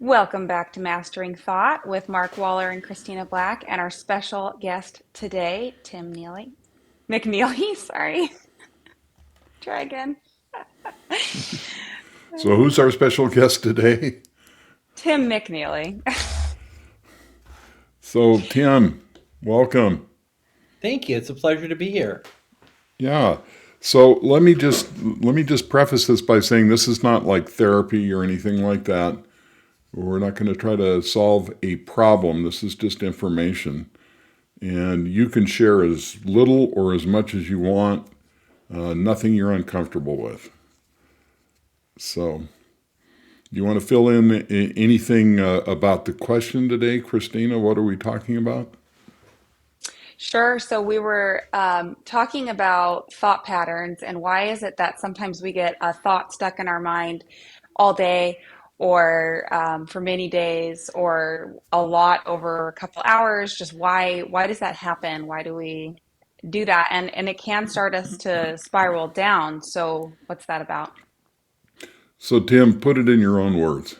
Welcome back to Mastering Thought with Mark Waller and Christina Black, and our special guest today, Tim Neely. McNeely, sorry. Try again. So, who's our special guest today? Tim McNeely. So, Tim, welcome. Thank you. It's a pleasure to be here. Yeah. So let me just preface this by saying this is not like therapy or anything like that. We're not going to try to solve a problem. This is just information, and you can share as little or as much as you want. Nothing you're uncomfortable with. So, do you want to fill in anything about the question today, Christina? What are we talking about? Sure. So we were talking about thought patterns and why is it that sometimes we get a thought stuck in our mind all day or for many days or a lot over a couple hours? Just why does that happen? Why do we do that? And it can start us to spiral down. So what's that about? So, Tim, put it in your own words.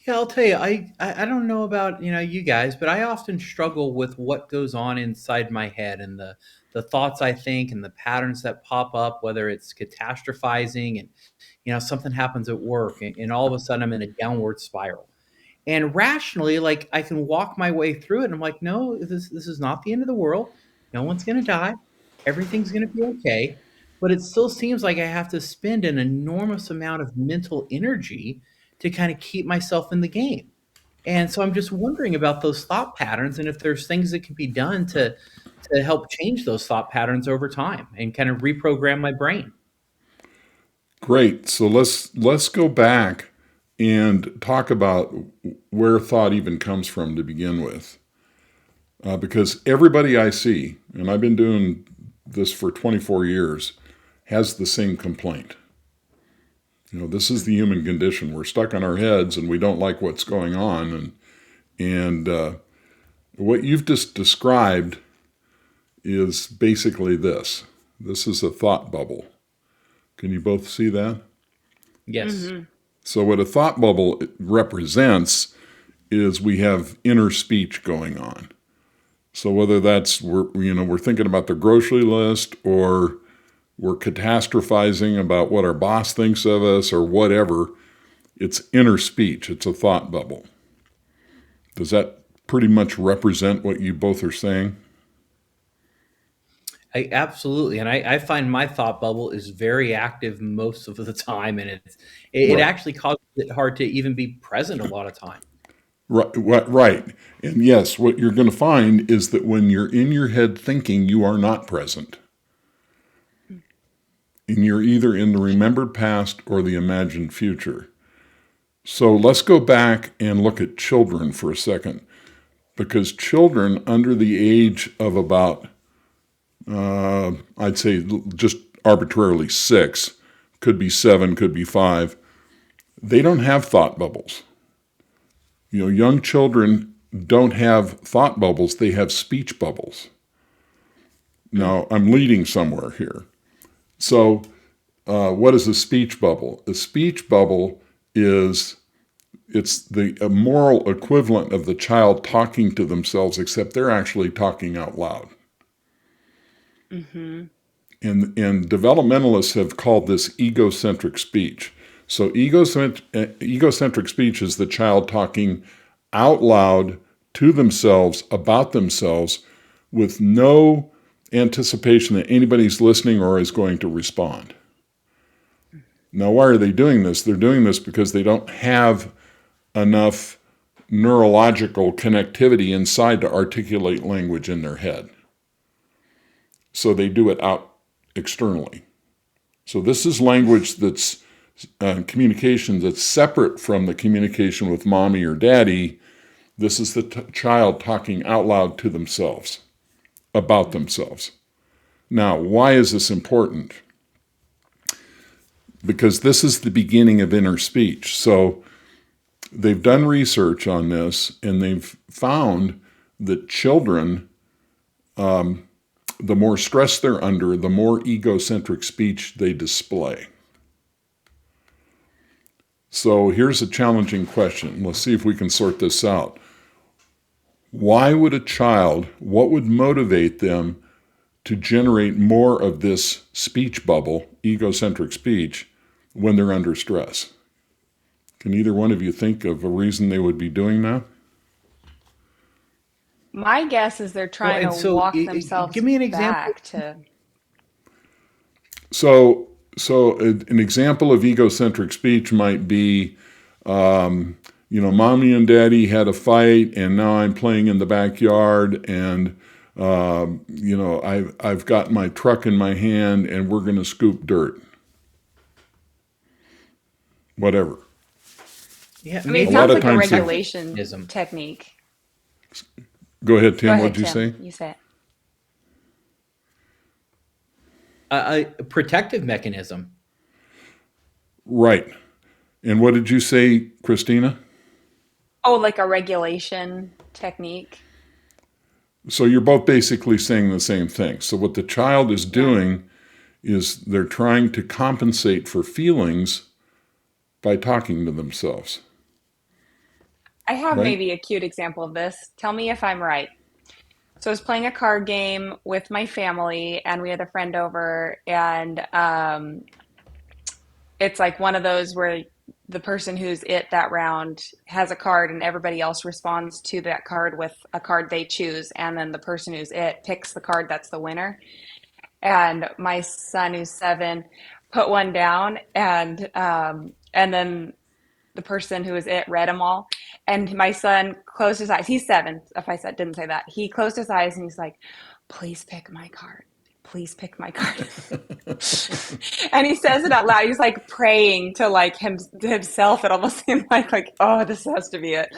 Yeah, I'll tell you, I don't know about you guys, but I often struggle with what goes on inside my head and the thoughts I think and the patterns that pop up, whether it's catastrophizing and something happens at work and all of a sudden I'm in a downward spiral. And rationally, like I can walk my way through it, and I'm like, no, this is not the end of the world. No one's gonna die. Everything's gonna be okay. But it still seems like I have to spend an enormous amount of mental energy to kind of keep myself in the game. And so I'm just wondering about those thought patterns and if there's things that can be done to help change those thought patterns over time and kind of reprogram my brain. Great. So let's go back and talk about where thought even comes from to begin with. Because everybody I see, and I've been doing this for 24 years, has the same complaint. This is the human condition. We're stuck on our heads and we don't like what's going on. And what you've just described is basically this. This is a thought bubble. Can you both see that? Yes. Hmm. So what a thought bubble represents is we have inner speech going on. So whether that's we're thinking about the grocery list, or we're catastrophizing about what our boss thinks of us, or whatever, it's inner speech. It's a thought bubble. Does that pretty much represent what you both are saying? I absolutely, and I find my thought bubble is very active most of the time, and it Right. actually causes it hard to even be present a lot of time. Right, right. And yes, what you're going to find is that when you're in your head thinking, you are not present. And you're either in the remembered past or the imagined future. So let's go back and look at children for a second. Because children under the age of about, I'd say just arbitrarily 6, could be 7, could be 5, they don't have thought bubbles. Young children don't have thought bubbles, they have speech bubbles. Now, I'm leading somewhere here. So, what is a speech bubble? A speech bubble is it's the moral equivalent of the child talking to themselves, except they're actually talking out loud. Hmm. And developmentalists have called this egocentric speech. So egocentric speech is the child talking out loud to themselves about themselves with no anticipation that anybody's listening or is going to respond. Now, why are they doing this? They're doing this because they don't have enough neurological connectivity inside to articulate language in their head. So they do it out externally. So this is language that's communication that's separate from the communication with mommy or daddy. This is the child talking out loud to themselves, about themselves. Now, why is this important? Because this is the beginning of inner speech. So they've done research on this, and they've found that children, the more stress they're under, the more egocentric speech they display. So here's a challenging question. Let's see if we can sort this out. Why would a child, what would motivate them to generate more of this speech bubble, egocentric speech, when they're under stress? Can either one of you think of a reason they would be doing that? My guess is they're Well, trying and to so walk themselves give me an example. back to, So, an example of egocentric speech might be, mommy and daddy had a fight, and now I'm playing in the backyard, and I've got my truck in my hand, and we're going to scoop dirt. Whatever. Yeah, I mean, A it maybe lot sounds of like a times, regulation mechanism. technique. go ahead, Go Tim. ahead, What'd you Tim. say? You say it. A protective mechanism. Right. And what did you say, Christina? Oh, like a regulation technique. So you're both basically saying the same thing. So what the child is Yeah. doing is they're trying to compensate for feelings by talking to themselves, I have right? maybe a cute example of this. Tell me if I'm right. So I was playing a card game with my family, and we had a friend over, and it's like one of those where the person who's it that round has a card, and everybody else responds to that card with a card they choose, and then the person who's it picks the card that's the winner. And my son, who's 7, put one down, and then the person who was it read them all. And my son closed his eyes. He's 7. If I said didn't say that, he closed his eyes and he's like, "Please pick my card. Please pick my card." And he says it out loud. He's like praying to like himself. It almost seemed like oh, this has to be it.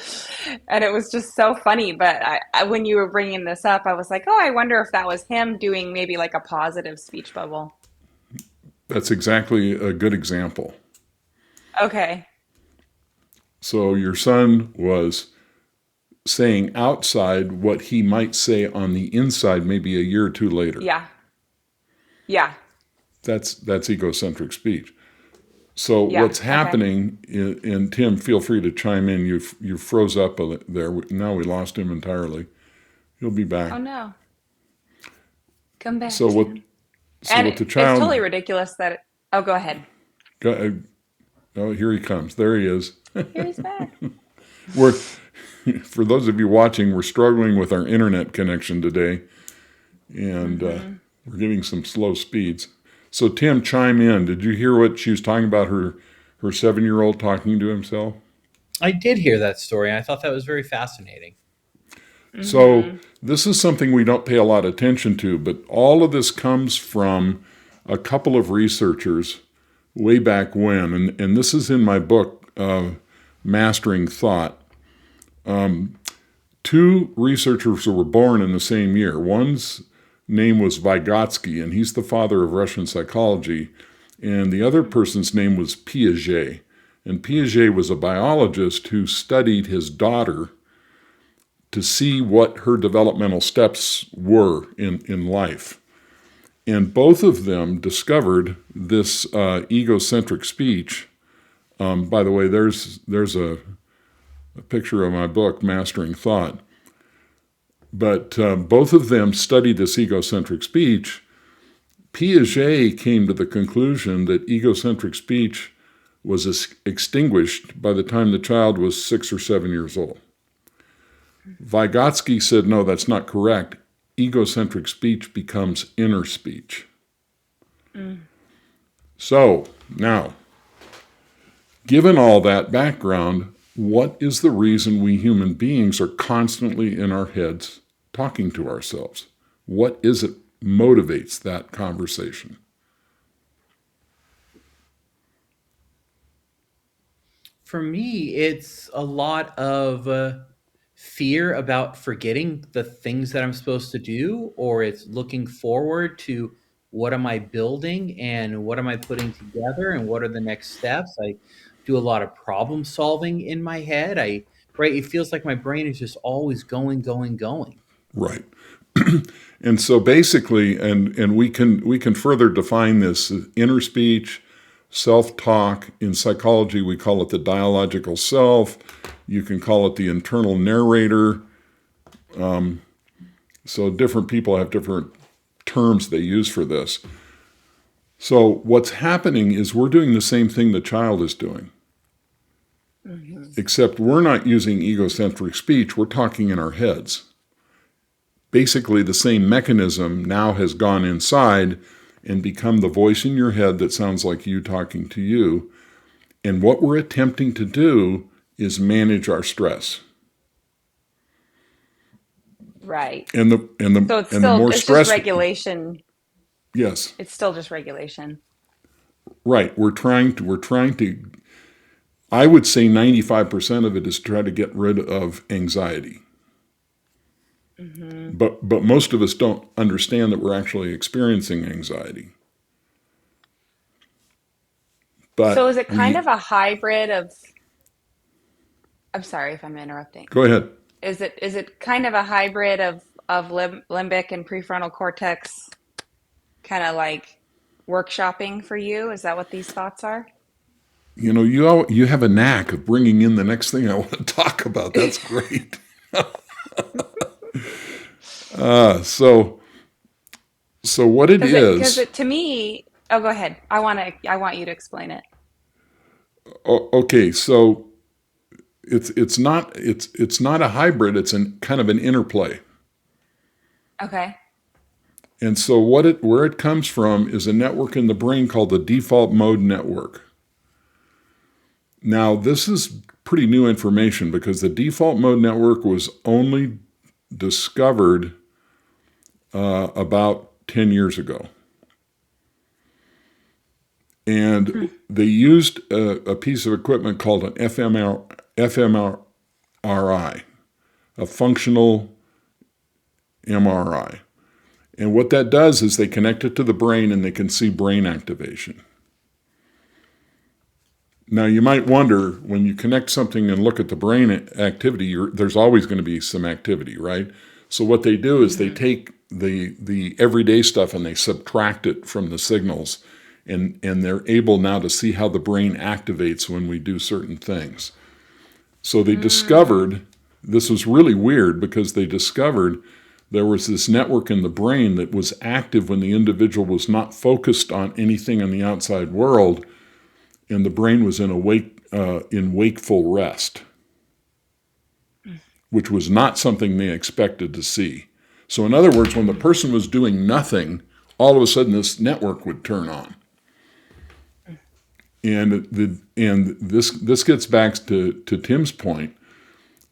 And it was just so funny. But when you were bringing this up, I was like, oh, I wonder if that was him doing maybe like a positive speech bubble. That's exactly a good example. Okay. So your son was saying outside what he might say on the inside maybe a year or two later. Yeah. Yeah. That's egocentric speech. So Yeah. what's Okay. happening, and Tim, feel free to chime in. You froze up there. Now we lost him entirely. He'll be back. Oh no. Come back, So what? Tim. So And what the it's child? totally ridiculous that oh, go ahead. Oh, here he comes. There he is. Here he's back. We're for those of you watching, we're struggling with our internet connection today, and Mm-hmm. we're getting some slow speeds. So Tim, chime in. Did you hear what she was talking about? Her 7-year-old talking to himself. I did hear that story. I thought that was very fascinating. So Mm-hmm. this is something we don't pay a lot of attention to, but all of this comes from a couple of researchers way back when, and this is in my book, Mastering Thought. Two researchers were born in the same year. One's name was Vygotsky, and he's the father of Russian psychology, and the other person's name was Piaget. And Piaget was a biologist who studied his daughter to see what her developmental steps were in life. And both of them discovered this egocentric speech. By the way, there's a picture of my book, Mastering Thought. But both of them studied this egocentric speech. Piaget came to the conclusion that egocentric speech was extinguished by the time the child was 6 or 7 years old. Vygotsky said, no, that's not correct. Egocentric speech becomes inner speech. Mm. So, now, given all that background, what is the reason we human beings are constantly in our heads talking to ourselves? What is it motivates that conversation? For me, it's a lot of fear about forgetting the things that I'm supposed to do, or it's looking forward to what am I building and what am I putting together and what are the next steps. I do a lot of problem solving in my head. Right, it feels like my brain is just always going, going, going. Right. And so basically, and we can further define this inner speech, self-talk. In psychology, we call it the dialogical self. You can call it the internal narrator. So different people have different terms they use for this. So what's happening is we're doing the same thing the child is doing, except we're not using egocentric speech. We're talking in our heads. Basically, the same mechanism now has gone inside and become the voice in your head that sounds like you talking to you. And what we're attempting to do is manage our stress. Right. And the and So the it's and the still, more it's just stress, regulation. yes, It's still just regulation. right. We're trying to. I would say 95% of it is try to get rid of anxiety. Hmm. But most of us don't understand that we're actually experiencing anxiety. So But is it kind we of a hybrid of, I'm sorry if I'm interrupting. go ahead. Is it kind of a hybrid of limbic and prefrontal cortex kind of like workshopping for you? Is that what these thoughts are? You have a knack of bringing in the next thing I want to talk about. That's great. So what it Because is, it to me, oh, go ahead. I want you to explain it. okay. So it's not a hybrid. It's kind of an interplay. Okay. And so where it comes from is a network in the brain called the default mode network. Now this is pretty new information because the default mode network was only discovered about 10 years ago. And they used a piece of equipment called an fMRI, a functional MRI. And what that does is they connect it to the brain and they can see brain activation. Now, you might wonder when you connect something and look at the brain activity, there's always going to be some activity, right? So what they do is they Hmm. take the everyday stuff and they subtract it from the signals, and they're able now to see how the brain activates when we do certain things. So they Mm. discovered this was really weird because they discovered there was this network in the brain that was active when the individual was not focused on anything in the outside world, and the brain was in wakeful rest, which was not something they expected to see. So, in other words, when the person was doing nothing, all of a sudden this network would turn on, and this gets back to Tim's point.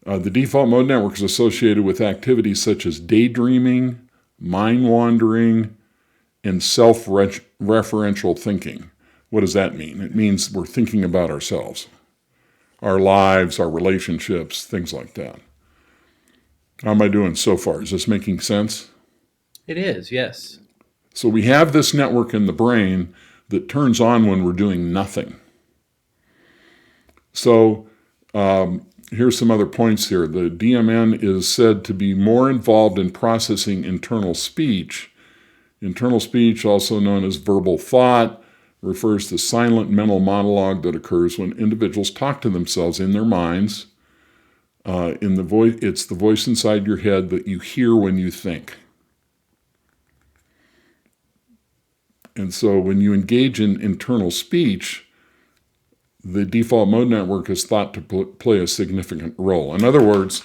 The default mode network is associated with activities such as daydreaming, mind wandering, and self-referential thinking. What does that mean? It means we're thinking about ourselves, our lives, our relationships, things like that. How am I doing so far? Is this making sense? It is, yes. So we have this network in the brain that turns on when we're doing nothing. So here's some other points here. The DMN is said to be more involved in processing internal speech. Internal speech, also known as verbal thought, refers to silent mental monologue that occurs when individuals talk to themselves in their minds. In the voice, it's the voice inside your head that you hear when you think. And so when you engage in internal speech, the default mode network is thought to play a significant role. In other words,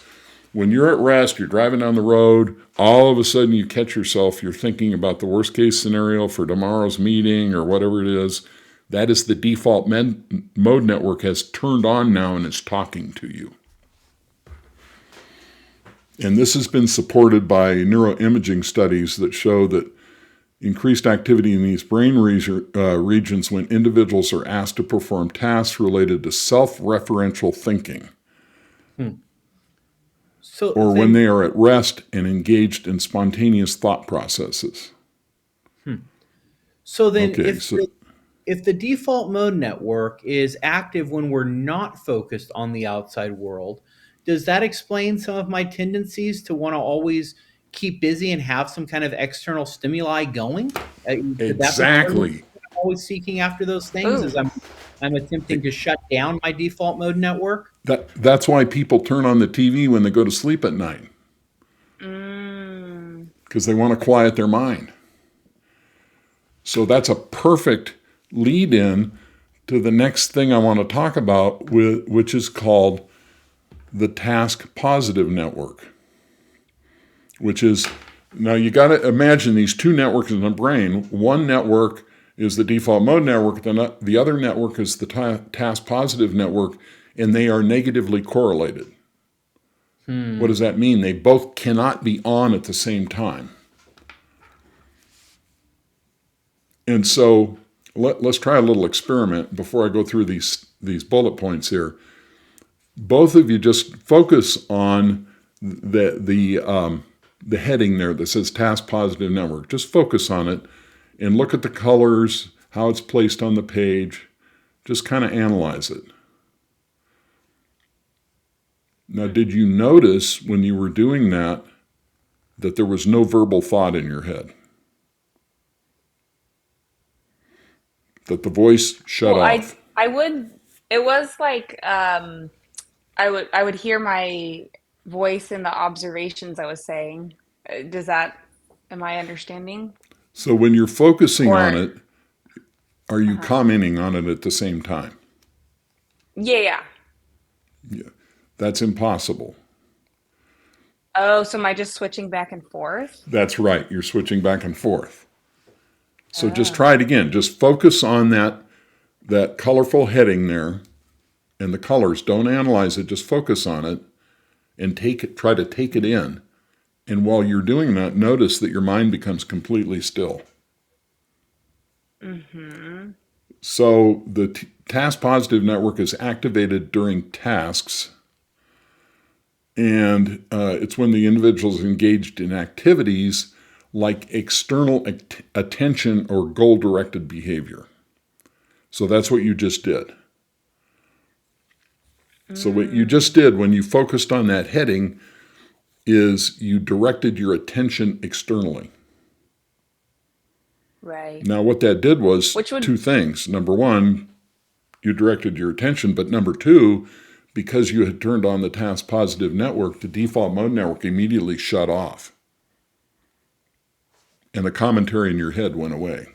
when you're at rest, you're driving down the road, all of a sudden you catch yourself, you're thinking about the worst case scenario for tomorrow's meeting or whatever it is. That is the default mode network has turned on now and it's talking to you. And this has been supported by neuroimaging studies that show that increased activity in these brain regions when individuals are asked to perform tasks related to self-referential thinking, Hmm. So or when then, they are at rest and engaged in spontaneous thought processes. hmm. So then, Okay, so if the default mode network is active when we're not focused on the outside world, does that explain some of my tendencies to want to always keep busy and have some kind of external stimuli going? Could that be part of exactly, always seeking after those things Ooh. as I'm attempting to shut down my default mode network? That's why people turn on the TV when they go to sleep at night, Mm. because they want to quiet their mind. So that's a perfect lead in to the next thing I want to talk about, which is called the task positive network, which is, now you got to imagine these two networks in the brain. One network is the default mode network, the other network is the task positive network, and they are negatively correlated. What does Hmm. that mean? They both cannot be on at the same time. And so let's try a little experiment before I go through these bullet points here. Both of you just focus on the heading there that says task positive network. Just focus on it and look at the colors, how it's placed on the page. Just kind of analyze it. Now, did you notice when you were doing that there was no verbal thought in your head? That the voice shut Well, off? I would it was like I would hear my voice in the observations I was saying. Does that am I understanding? So when you're focusing on Or it, are you uh-huh. commenting on it at the same time? Yeah, yeah. Yeah, that's impossible. Oh, so am I just switching back and forth? That's right. You're switching back and forth. So just Oh. try it again. Just focus on that colorful heading there and the colors. Don't analyze it. Just focus on it and try to take it in. And while you're doing that, notice that your mind becomes completely still. Mm-hmm. So the task positive network is activated during tasks, and it's when the individual is engaged in activities like external attention or goal directed behavior. So that's what you just did. So what you just Mm, did when you focused on that heading is you directed your attention externally. right. Now, what that did was Which would two things. Number one, you directed your attention, but number two, because you had turned on the task positive network, the default mode network immediately shut off, and the commentary in your head went away.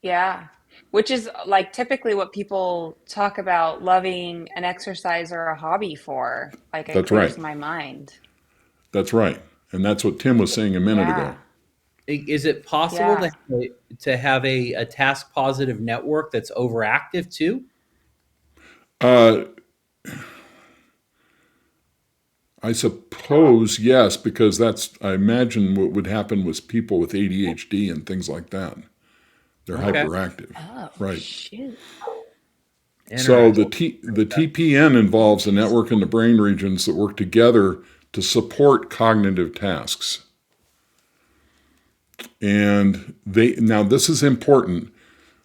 yeah. Which is like typically what people talk about loving an exercise or a hobby for. Like it That's right. clears my mind. That's right. And that's what Tim was saying a minute ago. Yeah. Is it possible Yeah. to have a task positive network that's overactive too? Uh, I suppose yes, because I imagine what would happen with people with ADHD and things like that. They're Okay, hyperactive. Oh, Right. shoot. So interesting. the TPN involves a network in the brain regions that work together to support cognitive tasks. And now this is important.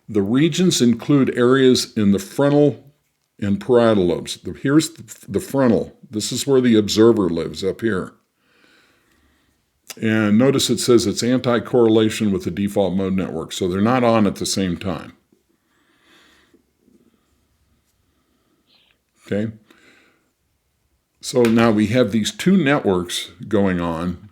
The regions include areas in the frontal and parietal lobes. Here's the frontal. This is where the observer lives, up here. And notice it says it's anti-correlation with the default mode network, so they're not on at the same time. Okay? So now we have these two networks going on.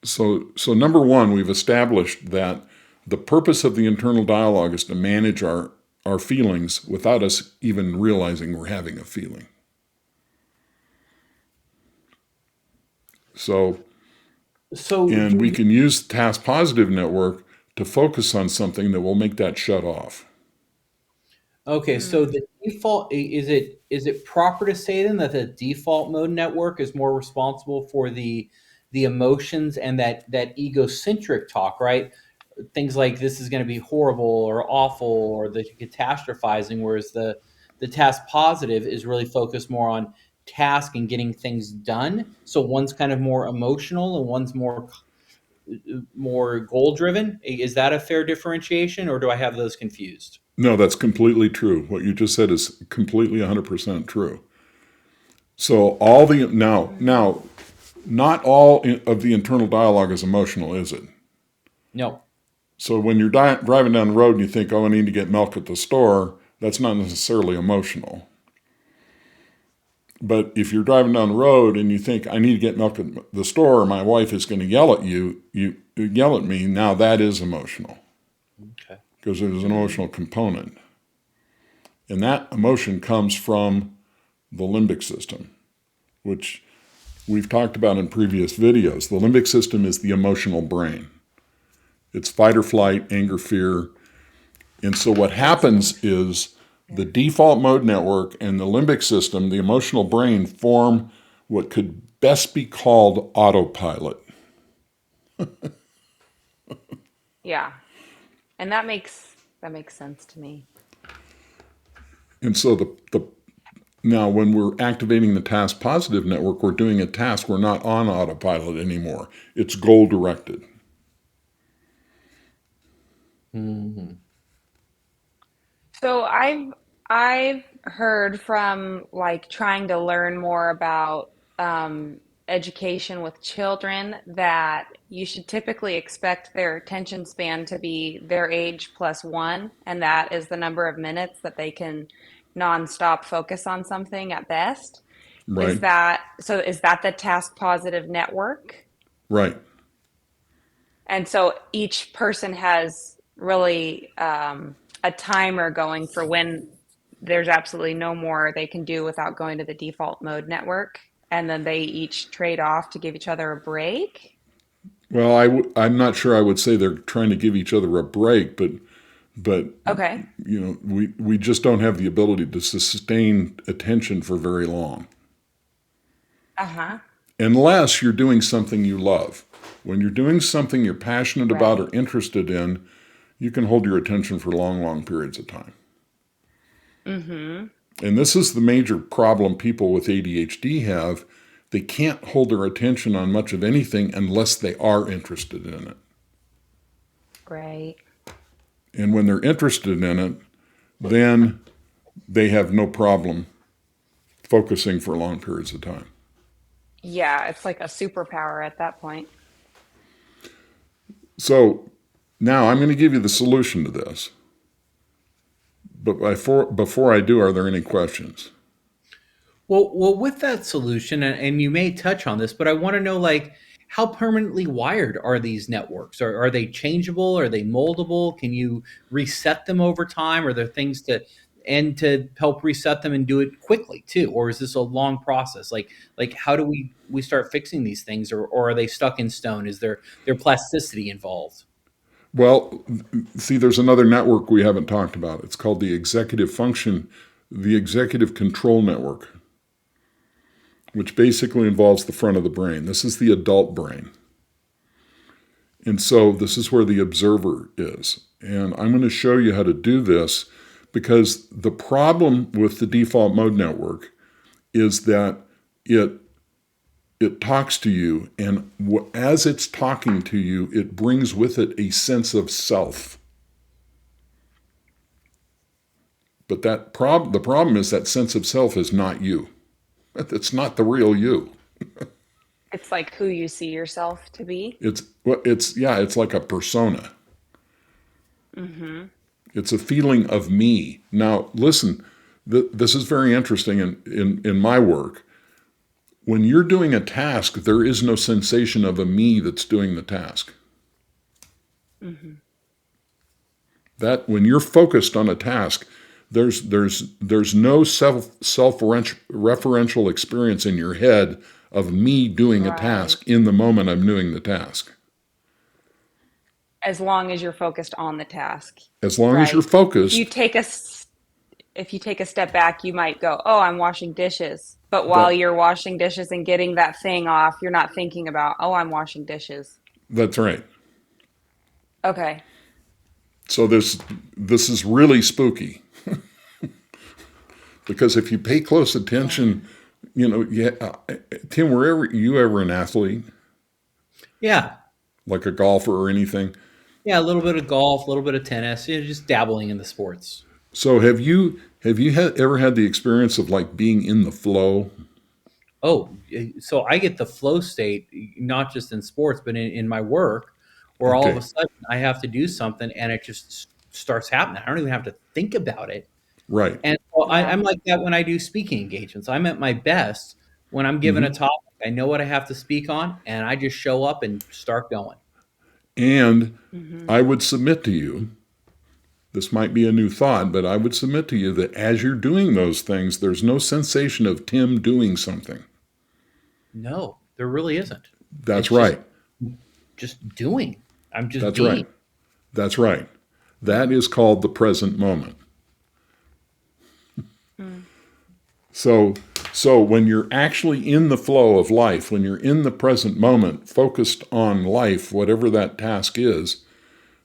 So number one, we've established that the purpose of the internal dialogue is to manage our feelings without us even realizing we're having a feeling. So, So and do we you, can use task positive network to focus on something that will make that shut off. okay, so Mm, the default is it proper to say then that the default mode network is more responsible for the emotions and that egocentric talk, right? Things like this is going to be horrible or awful or the catastrophizing, whereas the task positive is really focused more on task and getting things done. So one's kind of more emotional and one's more goal driven. Is that a fair differentiation, or do I have those confused? No, that's completely true. What you just said is completely 100% true. So mm. not all of the internal dialogue is emotional, is it? No. So when you're driving down the road and you think, oh, I need to get milk at the store, that's not necessarily emotional. But if you're driving down the road and you think, I need to get milk at the store, or my wife is going to yell at you yell at me, now that is emotional Okay. because there's an emotional component. And that emotion comes from the limbic system, which we've talked about in previous videos. The limbic system is the emotional brain. It's fight or flight, anger, fear. And so what happens is the default mode network and the limbic system, the emotional brain, form what could best be called autopilot. Yeah. And that makes sense to me. And so the now when we're activating the task positive network, we're doing a task. We're not on autopilot anymore. It's goal directed. Hmm. So I've heard from like trying to learn more about education with children that you should typically expect their attention span to be their age plus one, and that is the number of minutes that they can nonstop focus on something at best. Is Right? that so? Is that the task positive network? Right. And so each person has really a timer going for when there's absolutely no more they can do without going to the default mode network. And then they each trade off to give each other a break. Well, I'm not sure I would say they're trying to give each other a break, but Okay. we just don't have the ability to sustain attention for very long Uh-huh. unless you're doing something you love. When you're doing something you're passionate about or Right. interested in, you can hold your attention for long periods of time. Mm-hmm. And this is the major problem people with ADHD have. They can't hold their attention on much of anything unless they are interested in it. Right. And when they're interested in it, then they have no problem focusing for long periods of time. Yeah, it's like a superpower at that point. So now I'm going to give you the solution to this. But before I do, are there any questions? Well, with that solution, and you may touch on this, but I want to know, like, how permanently wired are these networks? Are they changeable? Are they moldable? Can you reset them over time? Are there things to help reset them and do it quickly too? Or is this a long process? Like how do we start fixing these things, or are they stuck in stone? Is there plasticity involved? Well, see, there's another network we haven't talked about. It's called the executive control network, which basically involves the front of the brain. This is the adult brain. And so this is where the observer is. And I'm going to show you how to do this because the problem with the default mode network is that it it talks to you, and as it's talking to you, it brings with it a sense of self. But the problem is that sense of self is not you. It's not the real you. It's like who you see yourself to be. It's like a persona. Mm-hmm. It's a feeling of me. Now, listen, this is very interesting in my work. When you're doing a task, there is no sensation of a me that's doing the task. Mm-hmm. That when you're focused on a task, there's no self referential experience in your head of me doing a Right. task in the moment I'm doing the task. As long as you're focused on the task. As long as you're Right. If you focused, take a if you take a step back, you might go, "Oh, I'm washing dishes." But while that you're washing dishes and getting that thing off, you're not thinking about, "Oh, I'm washing dishes." that's right. Okay. So this is really spooky because if you pay close Yeah. attention, yeah, Tim, were you ever an athlete, Yeah. like a golfer or anything? Yeah, a little bit of golf, a little bit of tennis, just dabbling in the sports. So ever had the experience of like being in the flow? Oh, so I get the flow state not just in sports, but in my work, or all of a Okay. sudden I have to do something and it just starts happening. I don't even have to think about it. Right. And so Yeah. I'm like that when I do speaking engagements. I'm at my best when I'm given a Hmm. topic. I know what I have to speak on, and I just show up and start going. And Hmm. I would submit to you, this might be a new thought, but I would submit to you that as you're doing those things, there's no sensation of Tim doing something. No, there really isn't. That's It's right. just doing. I'm just That's being. right. That's right. That is called the present moment. Mm. So, so when you're actually in the flow of life, when you're in the present moment, focused on life, whatever that task is,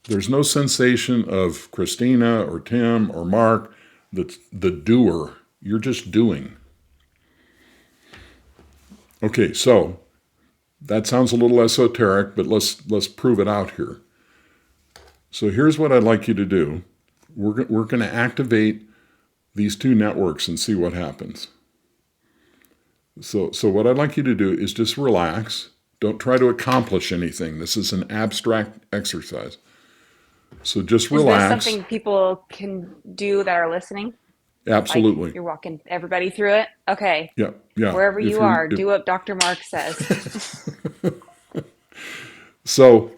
there's no sensation of Christina or Tim or Mark that's the doer. You're just doing. Okay, so that sounds a little esoteric, but let's prove it out here. So here's what I'd like you to do. We're going to activate these two networks and see what happens. So what I'd like you to do is just relax. Don't try to accomplish anything. This is an abstract exercise. So just Is this relax. something people can do that are listening? Like Absolutely. you're walking everybody through it? Okay. Yeah, yeah. Wherever If you you're are, if, do what Dr. Mark says. so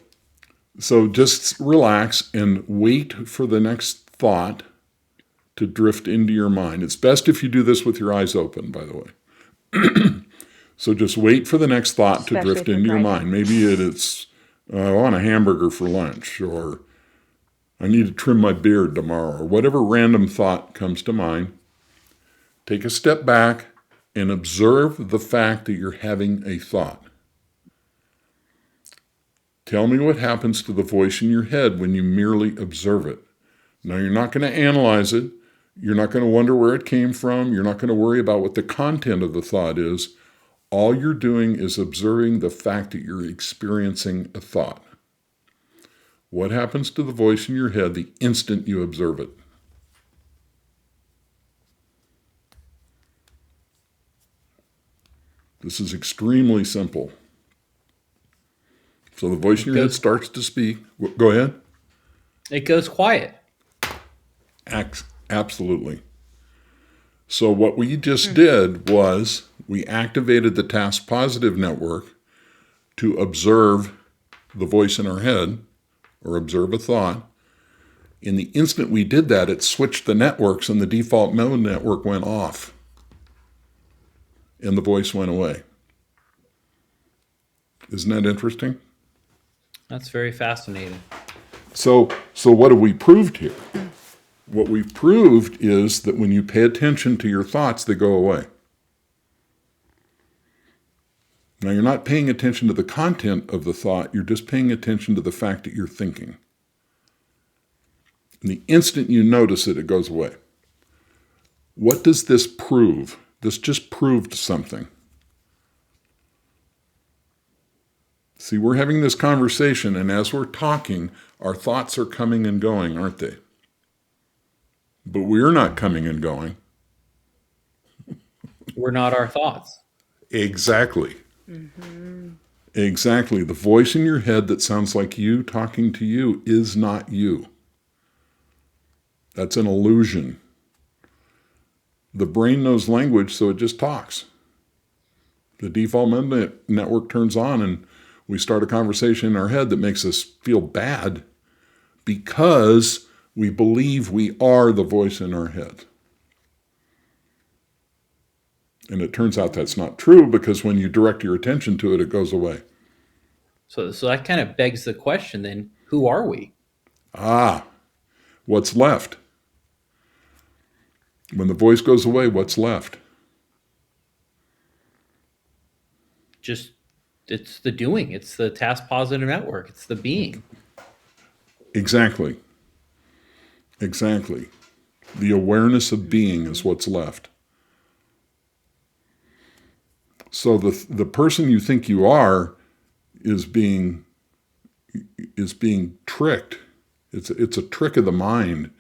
so just relax and wait for the next thought to drift into your mind. It's best if you do this with your eyes open, by the way. So just wait for the next thought to Especially drift if you're into your driving. mind. Maybe it's I want a hamburger for lunch, or I need to trim my beard tomorrow, or whatever random thought comes to mind. Take a step back and observe the fact that you're having a thought. Tell me what happens to the voice in your head when you merely observe it. Now, you're not going to analyze it. You're not going to wonder where it came from. You're not going to worry about what the content of the thought is. All you're doing is observing the fact that you're experiencing a thought. What happens to the voice in your head the instant you observe it? This is extremely simple. So the voice It in your head goes starts to speak. Go ahead. it goes quiet. Absolutely. So what we just Mm. did was we activated the task positive network to observe the voice in our head or observe a thought. In the instant we did that, it switched the networks and the default mode network went off and the voice went away. Isn't that interesting? That's very fascinating. So what have we proved here? What we've proved is that when you pay attention to your thoughts, they go away. Now, you're not paying attention to the content of the thought, you're just paying attention to the fact that you're thinking. And the instant you notice it, it goes away. What does this prove? This just proved something. See, we're having this conversation, and as we're talking, our thoughts are coming and going, aren't they? But we're not coming and going. We're not our thoughts. Exactly. Hmm. Exactly. The voice in your head that sounds like you talking to you is not you. That's an illusion. The brain knows language, so it just talks. The default mode network turns on, and we start a conversation in our head that makes us feel bad because we believe we are the voice in our head. And it turns out that's not true because when you direct your attention to it, it goes away. So that kind of begs the question then, who are we? Ah, what's left? When the voice goes away, what's left? Just it's the doing. It's the task positive network. It's the being. Exactly. Exactly. The awareness of being is Hmm. what's left. So the person you think you are is being tricked. It's a trick of the mind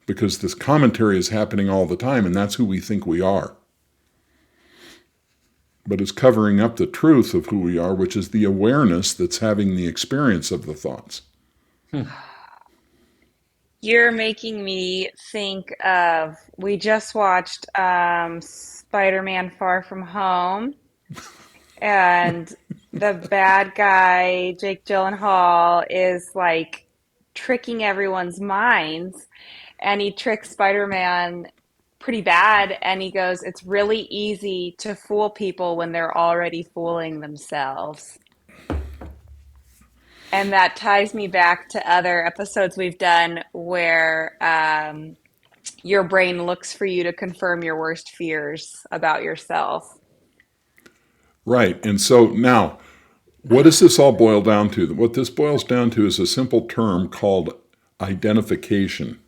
because this commentary is happening all the time, and that's who we think we are. but it's covering up the truth of who we are, which is the awareness that's having the experience of the thoughts. Hmm. You're making me think of, we just watched Spider-Man Far From Home, and the bad guy, Jake Gyllenhaal, is like tricking everyone's minds, and he tricks Spider-Man pretty bad, and he goes, "It's really easy to fool people when they're already fooling themselves." And that ties me back to other episodes we've done where your brain looks for you to confirm your worst fears about yourself. Right. And so now, what does this all boil down to? What this boils down to is a simple term called identification.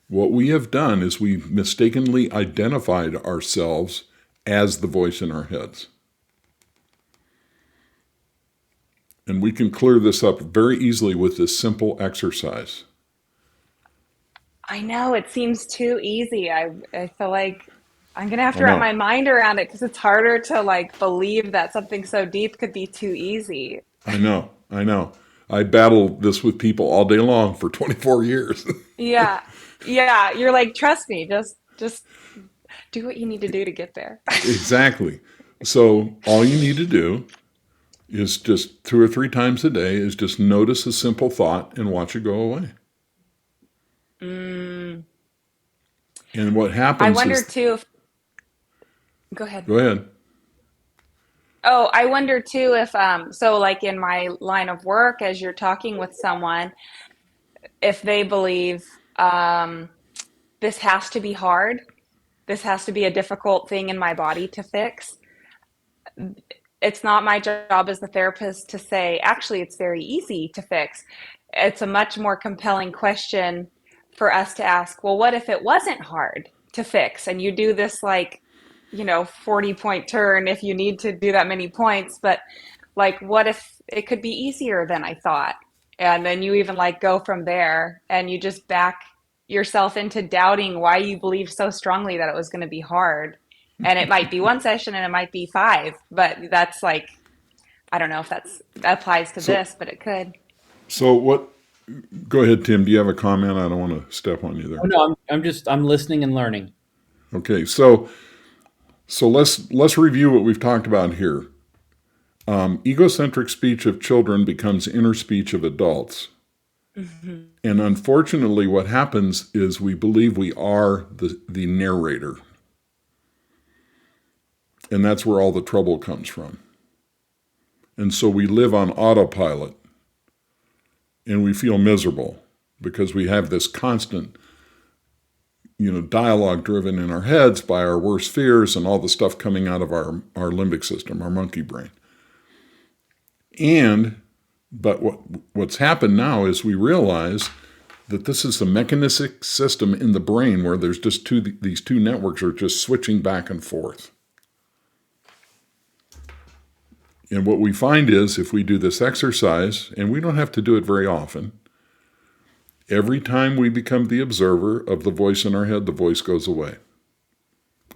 What we have done is we've mistakenly identified ourselves as the voice in our heads. And we can clear this up very easily with this simple exercise. I know it seems too easy. I feel like I'm gonna have I to wrap know, my mind around it because it's harder to like believe that something so deep could be too easy. I know. I battle this with people all day long for 24 years. Yeah. Yeah, you're like, trust me, just do what you need to do to get there. Exactly. So all you need to do is just 2 or 3 times a day is just notice a simple thought and watch it go away. Mm, And what I happens wonder is, too if, go ahead. go ahead. Oh, I wonder too if so like in my line of work as you're talking with someone, if they believe this has to be hard, this has to be a difficult thing in my body to fix. It's not my job as the therapist to say, actually, it's very easy to fix. It's a much more compelling question for us to ask, well, what if it wasn't hard to fix? And you do this like, 40-point turn if you need to do that many points, but like, what if it could be easier than I thought? And then you even like go from there and you just back yourself into doubting why you believe so strongly that it was going to be hard. And it might be one session and it might be five, but that's like, I don't know if that applies to So, this, but it could. so what, go ahead, Tim. Do you have a comment? I don't want to step on you there. Oh no, I'm listening and learning. Okay. So let's review what we've talked about here. Egocentric speech of children becomes inner speech of adults. Mhm. And unfortunately, what happens is we believe we are the narrator. And that's where all the trouble comes from. And so we live on autopilot and we feel miserable because we have this constant, dialogue driven in our heads by our worst fears and all the stuff coming out of our limbic system, our monkey brain. But what's happened now is we realize that this is a mechanistic system in the brain where there's just these two networks are just switching back and forth. And what we find is if we do this exercise, and we don't have to do it very often, every time we become the observer of the voice in our head, the voice goes away.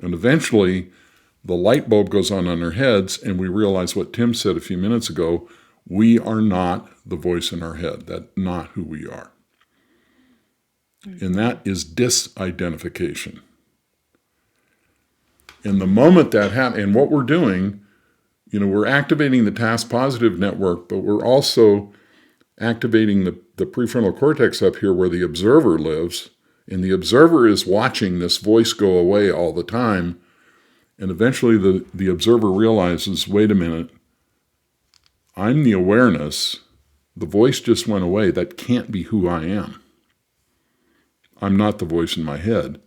And eventually, the light bulb goes on in our heads, and we realize what Tim said a few minutes ago, we are not the voice in our head. That's not who we are. And that is disidentification. And the moment that happens, and what we're doing, we're activating the task positive network, but we're also activating the prefrontal cortex up here where the observer lives. And the observer is watching this voice go away all the time. And eventually the observer realizes, wait a minute, I'm the awareness. The voice just went away. That can't be who I am. I'm not the voice in my head.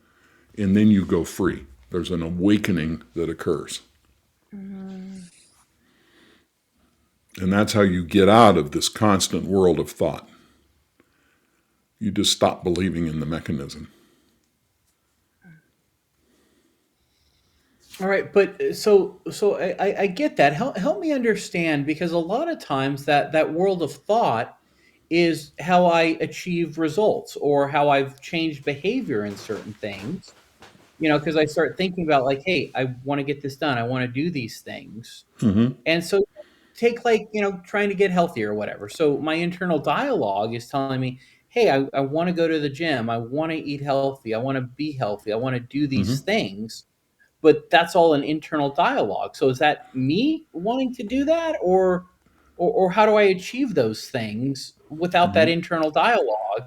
And then you go free. There's an awakening that occurs. Mm. And that's how you get out of this constant world of thought. You just stop believing in the mechanism. All right, but so I get that. Help me understand because a lot of times that world of thought is how I achieve results or how I've changed behavior in certain things. because I start thinking about like, hey, I want to get this done. I want to do these things. Hmm. And so take like, trying to get healthier or whatever. So my internal dialogue is telling me, hey, I want to go to the gym. I want to eat healthy. I want to be healthy. I want to do these Hmm. things. But that's all an internal dialogue. So is that me wanting to do that, or how do I achieve those things without that Hmm. internal dialogue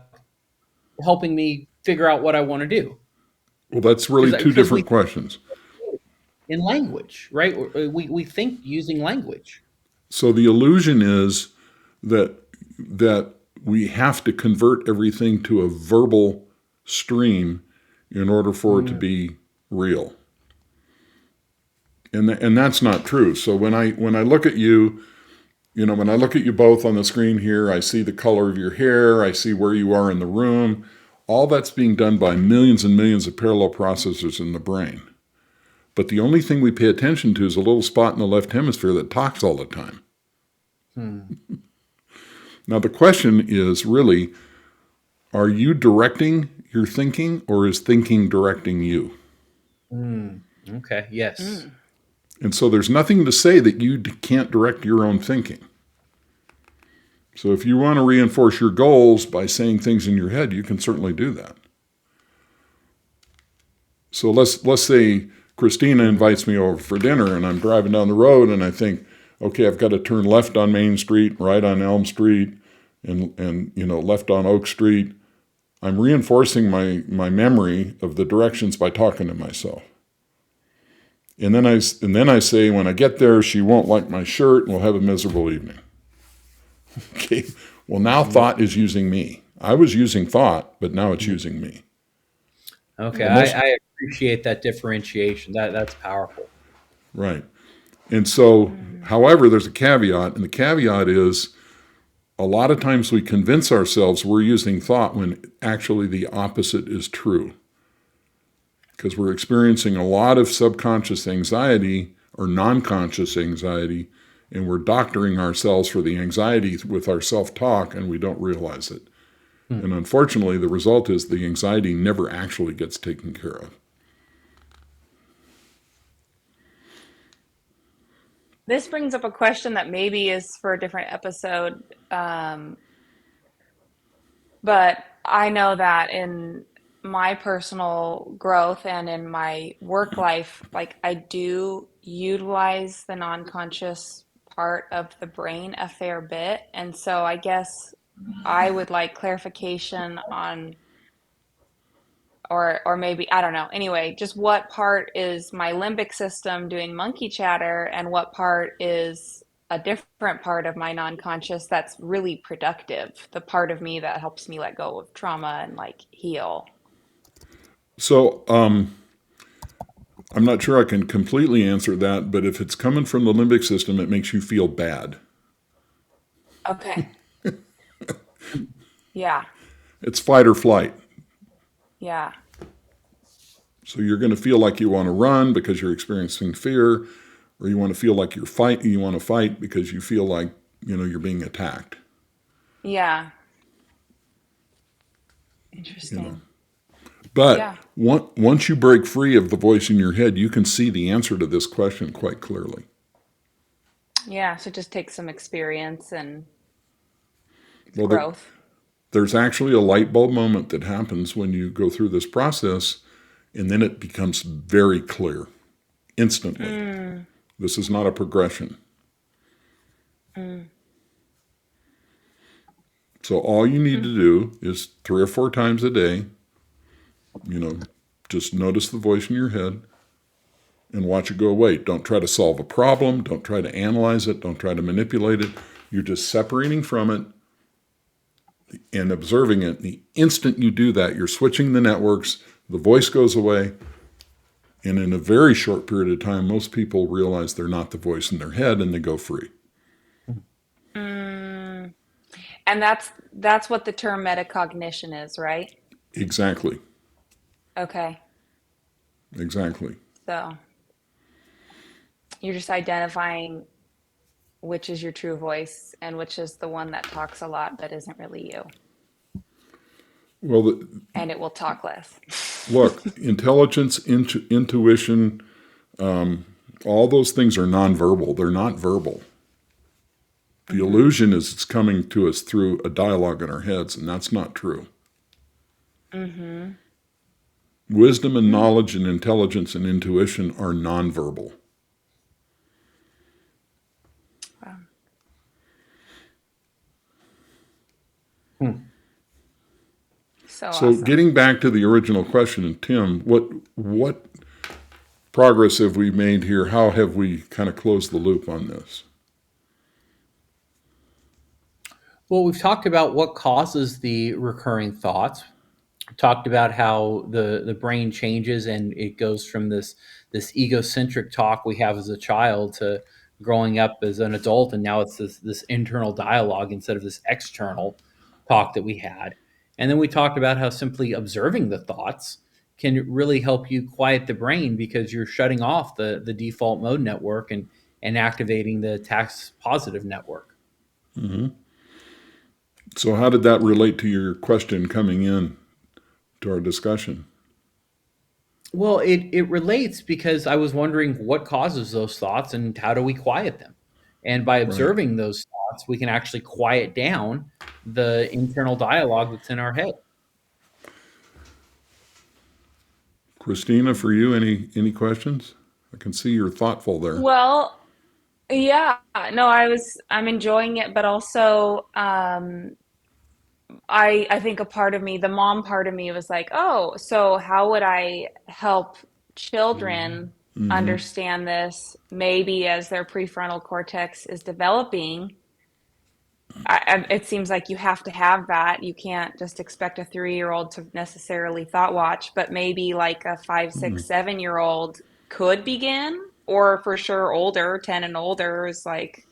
helping me figure out what I want to do? Well, that's really two Because we different questions. in language, right? We think using language. So the illusion is that that we have to convert everything to a verbal stream in order for it to Mm, be real. And that's not true. So when I look at you, when I look at you both on the screen here, I see the color of your hair, I see where you are in the room. All that's being done by millions and millions of parallel processors in the brain. But the only thing we pay attention to is a little spot in the left hemisphere that talks all the time. hmm, Now, the question is really, are you directing your thinking or is thinking directing you? okay. Yes. Mm. And so there's nothing to say that you can't direct your own thinking. So if you want to reinforce your goals by saying things in your head, you can certainly do that. So let's say Christina invites me over for dinner and I'm driving down the road and I think, okay, I've got to turn left on Main Street, right on Elm Street, and left on Oak Street. I'm reinforcing my memory of the directions by talking to myself. And then I say, when I get there, she won't like my shirt and we'll have a miserable evening. Okay. Well, now Mm, thought is using me. I was using thought, but now it's mm. using me. Okay, The I, most I appreciate that differentiation. That's powerful. right. And so, Mm. however, there's a caveat, and the caveat is a lot of times we convince ourselves we're using thought when actually the opposite is true. Because we're experiencing a lot of subconscious anxiety or non conscious anxiety, and we're doctoring ourselves for the anxiety with our self talk, and we don't realize it. Hmm. And unfortunately, the result is the anxiety never actually gets taken care of. This brings up a question that maybe is for a different episode. But I know that in my personal growth and in my work life, like I do utilize the non-conscious part of the brain a fair bit. And so I guess I would like clarification on, or maybe I don't know. Anyway, just what part is my limbic system doing monkey chatter and what part is a different part of my non-conscious that's really productive, the part of me that helps me let go of trauma and like heal. So, I'm not sure I can completely answer that, but if it's coming from the limbic system, it makes you feel bad. Okay. Yeah. It's fight or flight. Yeah. So you're going to feel like you want to run because you're experiencing fear, or you want to feel like you want to fight because you feel like, you're being attacked. Yeah. You know. Interesting. But Yeah. once you break free of the voice in your head, you can see the answer to this question quite clearly. Yeah. So just take some experience and Well, growth. there's actually a light bulb moment that happens when you go through this process, and then it becomes very clear instantly. Mm, This is not a progression. mm, So all you need mm. to do is 3 or 4 times a day, you know, just notice the voice in your head and watch it go away. Don't try to solve a problem. Don't try to analyze it. Don't try to manipulate it. You're just separating from it and observing it. The instant you do that, you're switching the networks, the voice goes away, and in a very short period of time, most people realize they're not the voice in their head and they go free. Mm. And that's what the term metacognition is, right? Exactly. Okay. Exactly. So you're just identifying which is your true voice and which is the one that talks a lot but isn't really you. Well, and it will talk less. look, intelligence, intuition, all those things are nonverbal. They're not verbal. The Hmm. illusion is it's coming to us through a dialogue in our heads, and that's not true. Hmm. Wisdom and knowledge and intelligence and intuition are nonverbal. Wow. Hmm. So So awesome. getting back to the original question, Tim, what progress have we made here? How have we kind of closed the loop on this? Well, we've talked about what causes the recurring thoughts. Talked about how the brain changes and it goes from this egocentric talk we have as a child to growing up as an adult, and now it's this internal dialogue instead of this external talk that we had. And then we talked about how simply observing the thoughts can really help you quiet the brain because you're shutting off the default mode network and activating the tax positive network. Hmm. So how did that relate to your question coming in to our discussion? Well, it relates because I was wondering what causes those thoughts and how do we quiet them? And by Right. observing those thoughts, we can actually quiet down the internal dialogue that's in our head. Christina, for you, any questions? I can see you're thoughtful there. Well, yeah, no, I'm enjoying it, but also I think a part of me, the mom part of me was like, "Oh, so how would I help children Mm-hmm. understand this maybe as their prefrontal cortex is developing?" It seems like you have to have that. You can't just expect a 3-year-old to necessarily thought watch, but maybe like a 5, 6, 7-year-old could begin, or for sure older, 10 and older is like,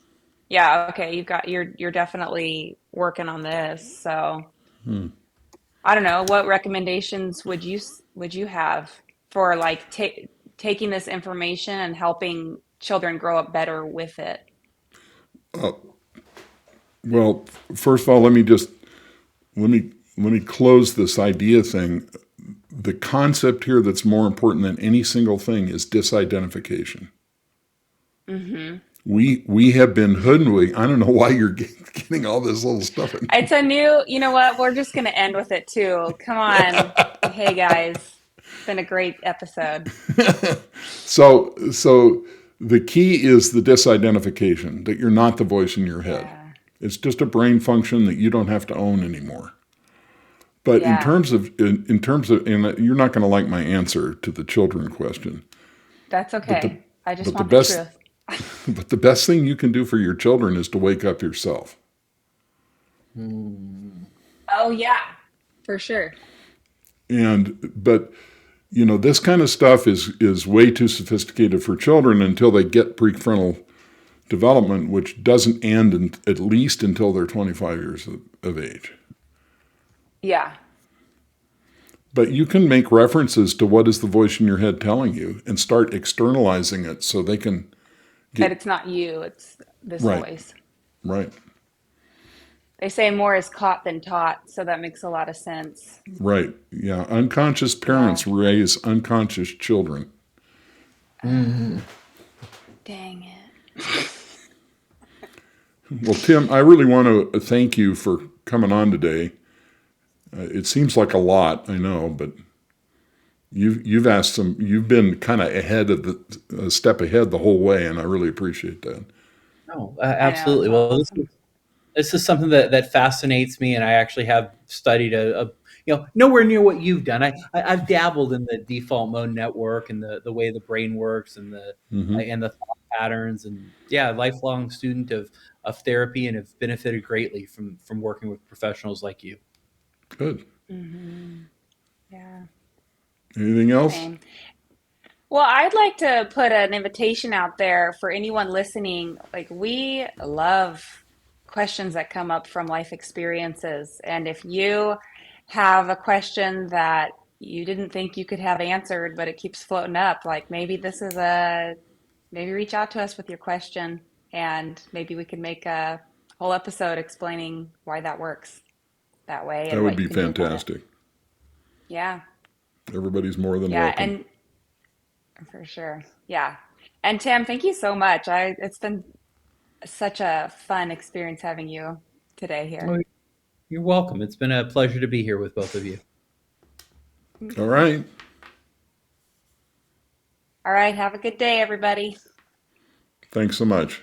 yeah, okay, you're definitely working on this. So I don't know, what recommendations would you have for like taking this information and helping children grow up better with it? Uh, well, first of all, let me close this idea thing. The concept here that's more important than any single thing is disidentification. Hmm. We have been hoodwinked. I don't know why you're getting all this little stuff. It's a new, you know what? We're just going to end with it too. Come on. Hey guys, it's been a great episode. So the key is the disidentification, that you're not the voice in your head. Yeah. It's just a brain function that you don't have to own anymore. But Yeah. in terms of, and you're not going to like my answer to the children question, That's but the okay. I just but the want the best truth. but the best thing you can do for your children is to wake up yourself. Hmm. Oh yeah, for sure. And but this kind of stuff is way too sophisticated for children until they get prefrontal development, which doesn't end at least until they're 25 years of age. Yeah. But you can make references to what is the voice in your head telling you and start externalizing it so they can That get it's not you, it's this right, voice. right, They say more is caught than taught, so that makes a lot of sense. right. Yeah, unconscious Yeah. parents raise unconscious children. Hmm. Dang it. Well, Tim, I really want to thank you for coming on today. It seems like a lot, I know, but you've been kind of ahead of a step ahead the whole way, and I really appreciate that. No, I know, it's absolutely. Well, awesome. this is something that fascinates me, and I actually have studied nowhere near what you've done. I've dabbled in the default mode network and the way the brain works Hmm. and the thought patterns, and yeah, lifelong student of therapy, and have benefited greatly from working with professionals like you. Good. Hmm. Yeah, Anything else? same. Well, I'd like to put an invitation out there for anyone listening. Like, we love questions that come up from life experiences. And if you have a question that you didn't think you could have answered, but it keeps floating up, like maybe reach out to us with your question and maybe we can make a whole episode explaining why that works that way That and would what you be can do about it. fantastic. Yeah. Everybody's more than Yeah. welcome. And for sure. Yeah. And Tim, thank you so much. It's been such a fun experience having you today Oh, here. you're welcome. It's been a pleasure to be here with both of you. All right. All right. Have a good day, everybody. Thanks so much.